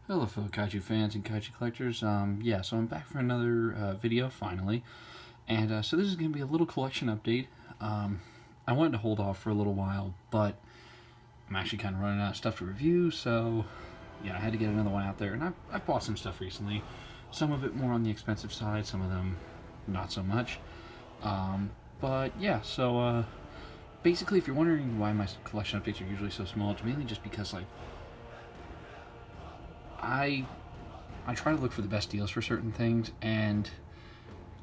Hello fellow kaiju fans and kaiju collectors. Yeah, so I'm back for another video finally, and so this is going to be a little collection update. I wanted to hold off for a little while, but I'm actually kind of running out of stuff to review, so yeah, I had to get another one out there, and I've bought some stuff recently. Some of it more on the expensive side, some of them not so much. But yeah, so basically if you're wondering why my collection updates are usually so small, it's mainly just because I try to look for the best deals for certain things, and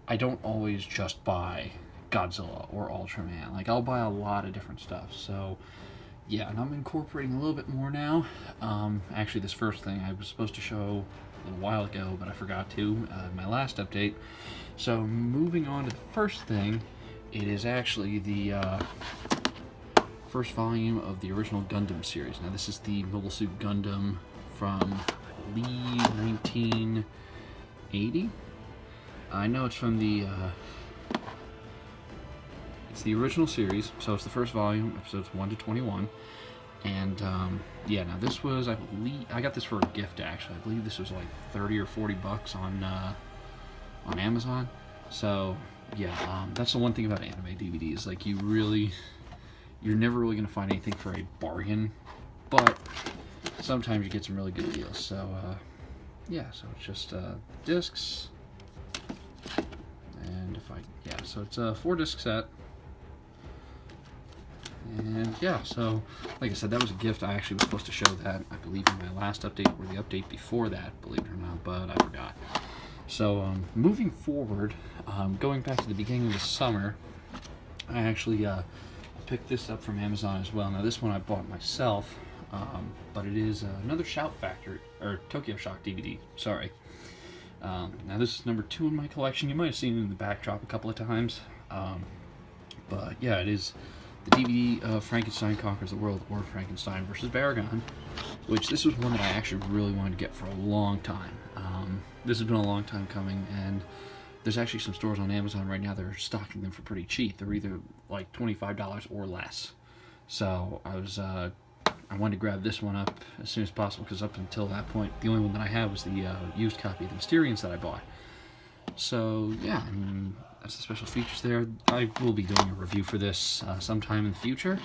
I don't always just buy Godzilla or Ultraman. Like, I'll buy a lot of different stuff. So, yeah, and I'm incorporating a little bit more now. Actually, this first thing I was supposed to show a little while ago, but I forgot to in my last update. So, moving on to the first thing, it is actually the first volume of the original Gundam series. Now, this is the Mobile Suit Gundam from Lee 1980. I know it's from the it's the original series, so it's the first volume, episodes 1 to 21. And yeah, now this was, I believe, I got this for a gift actually. I believe this was like 30 or 40 bucks on Amazon. So yeah, that's the one thing about anime DVDs. Like, you're never really gonna find anything for a bargain, but sometimes you get some really good deals. So yeah, so it's just discs, and so it's a 4-disc set, and yeah, so like I said, that was a gift. I actually was supposed to show that, I believe, in my last update or the update before that, believe it or not, but I forgot. So moving forward, going back to the beginning of the summer, I actually picked this up from Amazon as well. Now this one I bought myself. But it is another Shout Factory, or Tokyo Shock DVD, sorry. Now this is number 2 in my collection. You might have seen it in the backdrop a couple of times. But yeah, it is the DVD of Frankenstein Conquers the World, or Frankenstein vs. Baragon, which this was one that I actually really wanted to get for a long time. This has been a long time coming, and there's actually some stores on Amazon right now that are stocking them for pretty cheap. They're either like $25 or less. So I wanted to grab this one up as soon as possible, because up until that point, the only one that I had was the used copy of the Mysterians that I bought. So yeah, I mean, that's the special features there. I will be doing a review for this sometime in the future,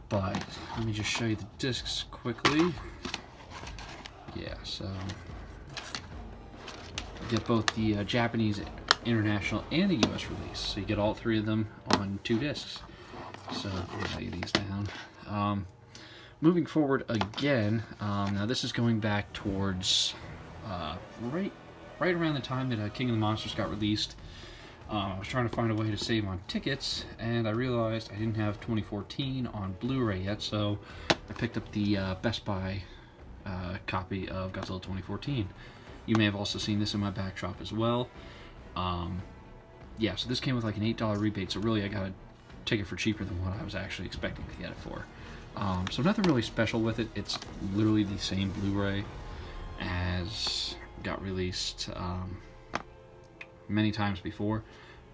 but let me just show you the discs quickly. Yeah, so you get both the Japanese, international, and the US release. So you get all 3 of them on 2 discs. So I'll lay these down. Moving forward again, now this is going back towards right around the time that King of the Monsters got released. I was trying to find a way to save on tickets, and I realized I didn't have 2014 on Blu-ray yet, so I picked up the Best Buy copy of Godzilla 2014. You may have also seen this in my backdrop as well. Yeah, so this came with like an $8 rebate, so really I got a ticket for cheaper than what I was actually expecting to get it for. So nothing really special with it. It's literally the same Blu-ray as got released many times before,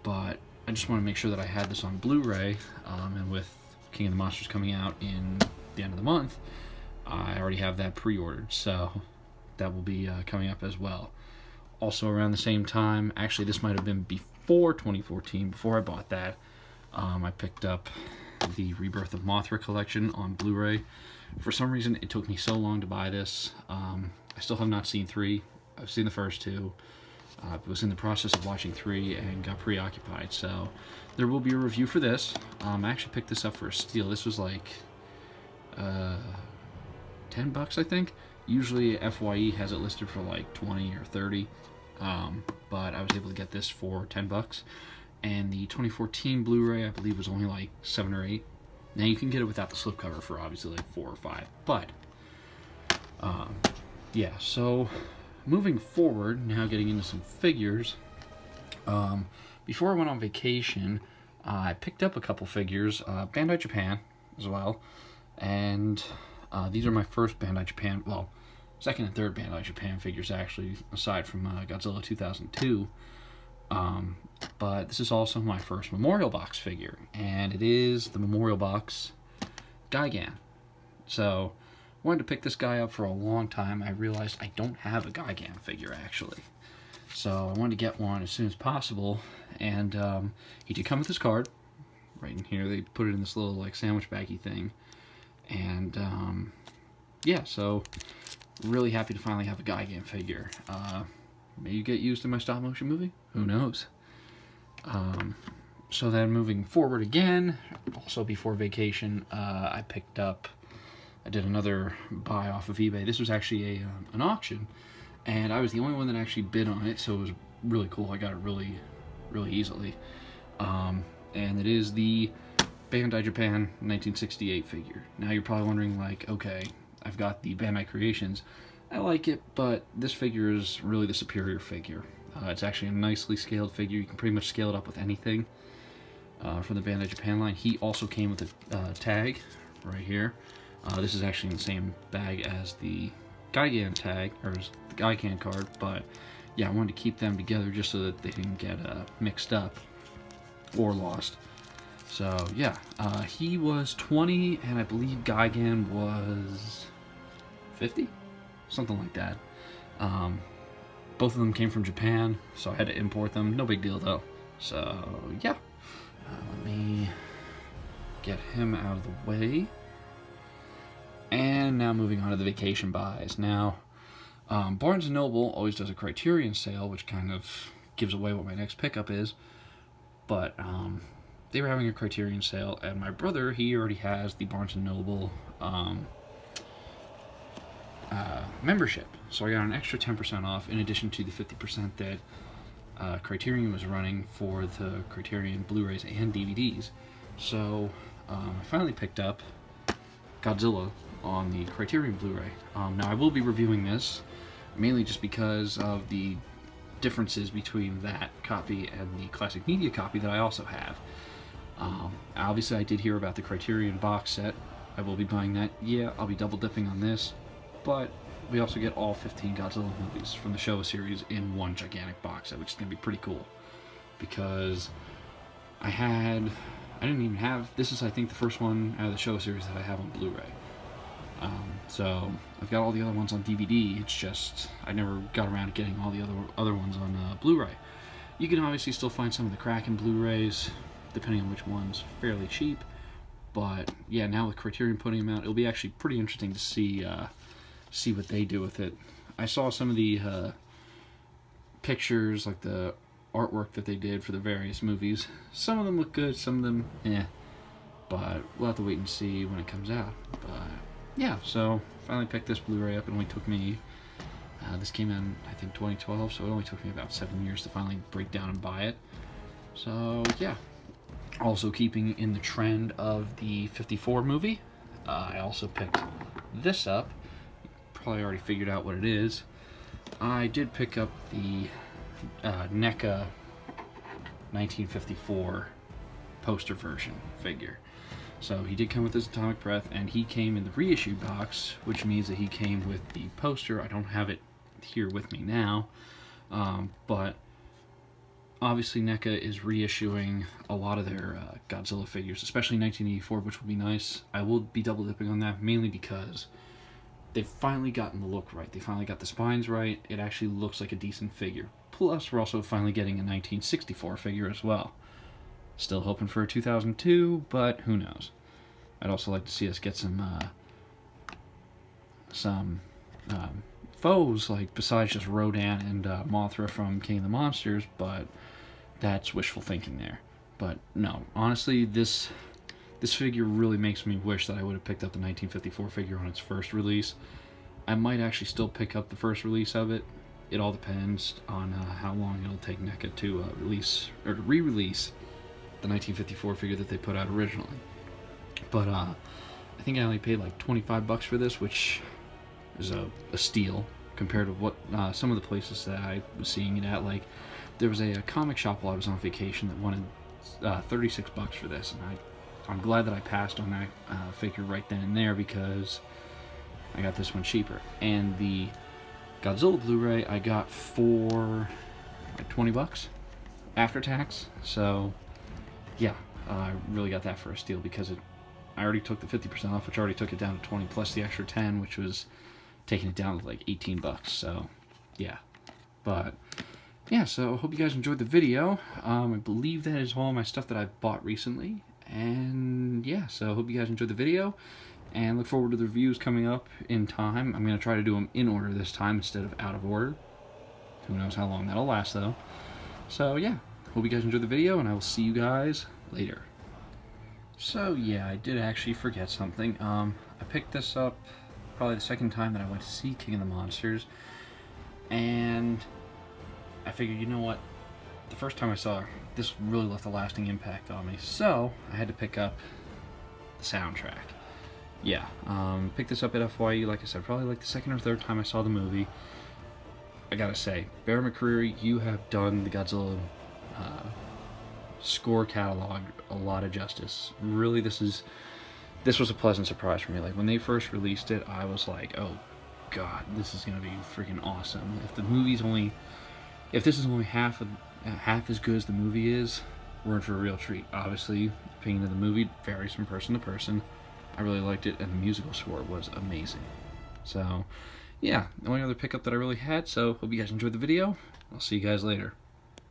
but I just want to make sure that I had this on Blu-ray, and with King of the Monsters coming out in the end of the month, I already have that pre-ordered, so that will be coming up as well. Also around the same time, actually this might have been before 2014, before I bought that, I picked up the Rebirth of Mothra collection on Blu-ray. For some reason, it took me so long to buy this. I still have not seen 3. I've seen the first 2. I was in the process of watching 3 and got preoccupied, so there will be a review for this. I actually picked this up for a steal. This was like 10 bucks, I think. Usually FYE has it listed for like 20 or 30, but I was able to get this for 10 bucks. And the 2014 Blu-ray, I believe, was only like 7 or 8. Now you can get it without the slipcover for obviously like 4 or 5. But yeah, so moving forward, now getting into some figures. Before I went on vacation, I picked up a couple figures, Bandai Japan as well, and these are my first Bandai Japan, well, second and third Bandai Japan figures actually, aside from Godzilla 2002. But this is also my first Memorial Box figure, and it is the Memorial Box Gigan. So wanted to pick this guy up for a long time. I realized I don't have a Gigan figure, actually. So I wanted to get one as soon as possible, and he did come with his card. Right in here, they put it in this little like sandwich baggy thing, and yeah, so really happy to finally have a Gigan figure. May you get used in my stop motion movie? Who knows? So then moving forward again, also before vacation, I did another buy off of eBay. This was actually an auction, and I was the only one that actually bid on it, so it was really cool. I got it really, really easily. And it is the Bandai Japan 1968 figure. Now you're probably wondering, like, okay, I've got the Bandai Creations. I like it, but this figure is really the superior figure. It's actually a nicely scaled figure. You can pretty much scale it up with anything from the Bandai Japan line. He also came with a tag right here. This is actually in the same bag as the Gigan tag, or the Gigan card, but yeah, I wanted to keep them together just so that they didn't get mixed up or lost. So yeah, he was 20, and I believe Gigan was 50, something like that. Both of them came from Japan, so I had to import them. No big deal though. So yeah, let me get him out of the way. And now moving on to the vacation buys. Now, Barnes & Noble always does a Criterion sale, which kind of gives away what my next pickup is. But they were having a Criterion sale, and my brother, he already has the Barnes & Noble membership. So I got an extra 10% off in addition to the 50% that Criterion was running for the Criterion Blu-rays and DVDs. So I finally picked up Godzilla on the Criterion Blu-ray. Now I will be reviewing this mainly just because of the differences between that copy and the Classic Media copy that I also have. Obviously I did hear about the Criterion box set. I will be buying that. Yeah, I'll be double dipping on this, but we also get all 15 Godzilla movies from the Showa series in one gigantic box set, which is going to be pretty cool, because I didn't even have, this is I think the first one out of the Showa series that I have on Blu-ray. So I've got all the other ones on DVD. It's just I never got around to getting all the other ones on Blu-ray. You can obviously still find some of the Kraken Blu-rays, depending on which one's fairly cheap. But yeah, now with Criterion putting them out, it'll be actually pretty interesting to see what they do with it. I saw some of the pictures, like the artwork that they did for the various movies. Some of them look good, some of them, but we'll have to wait and see when it comes out. But yeah, so finally picked this Blu-ray up. It only took me, this came in I think 2012, so it only took me about 7 years to finally break down and buy it. So yeah, also keeping in the trend of the 54 movie, I also picked this up. You probably already figured out what it is. I did pick up the NECA 1954 poster version figure. So he did come with his Atomic Breath, and he came in the reissue box, which means that he came with the poster. I don't have it here with me now, but obviously NECA is reissuing a lot of their Godzilla figures, especially 1984, which will be nice. I will be double dipping on that, mainly because they've finally gotten the look right. They finally got the spines right. It actually looks like a decent figure. Plus, we're also finally getting a 1964 figure as well. Still hoping for a 2002, but who knows. I'd also like to see us get some foes, like besides just Rodan and Mothra from King of the Monsters, but that's wishful thinking there. But no, honestly, this figure really makes me wish that I would have picked up the 1954 figure on its first release. I might actually still pick up the first release of it. It all depends on how long it'll take NECA to release or to re-release the 1954 figure that they put out originally. But I think I only paid like 25 bucks for this, which is a steal compared to what some of the places that I was seeing it at. Like, there was a comic shop while I was on vacation that wanted 36 bucks for this, and I'm glad that I passed on that figure right then and there, because I got this one cheaper. And the Godzilla Blu-ray I got for like 20 bucks after tax. So yeah, I really got that for a steal, because I already took the 50% off, which already took it down to 20 plus the extra 10, which was taking it down to like 18 bucks. So yeah, but yeah, so hope you guys enjoyed the video. I believe that is all my stuff that I've bought recently, and yeah, so hope you guys enjoyed the video, and look forward to the reviews coming up in time. I'm going to try to do them in order this time instead of out of order. Who knows how long that'll last though. So yeah, hope you guys enjoyed the video, and I will see you guys later. So yeah, I did actually forget something. I picked this up probably the second time that I went to see King of the Monsters, and I figured, you know what, the first time I saw her, this really left a lasting impact on me, so I had to pick up the soundtrack. Yeah, picked this up at FYE, like I said, probably like the second or third time I saw the movie. I gotta say, Bear McCreary, you have done the Godzilla score catalog a lot of justice. Really, this was a pleasant surprise for me. Like, when they first released it, I was like, oh god, this is gonna be freaking awesome. If this is only half as good as the movie is, we're in for a real treat. Obviously, opinion of the movie varies from person to person. I really liked it, and the musical score was amazing. So yeah, the only other pickup that I really had. So hope you guys enjoyed the video. I'll see you guys later.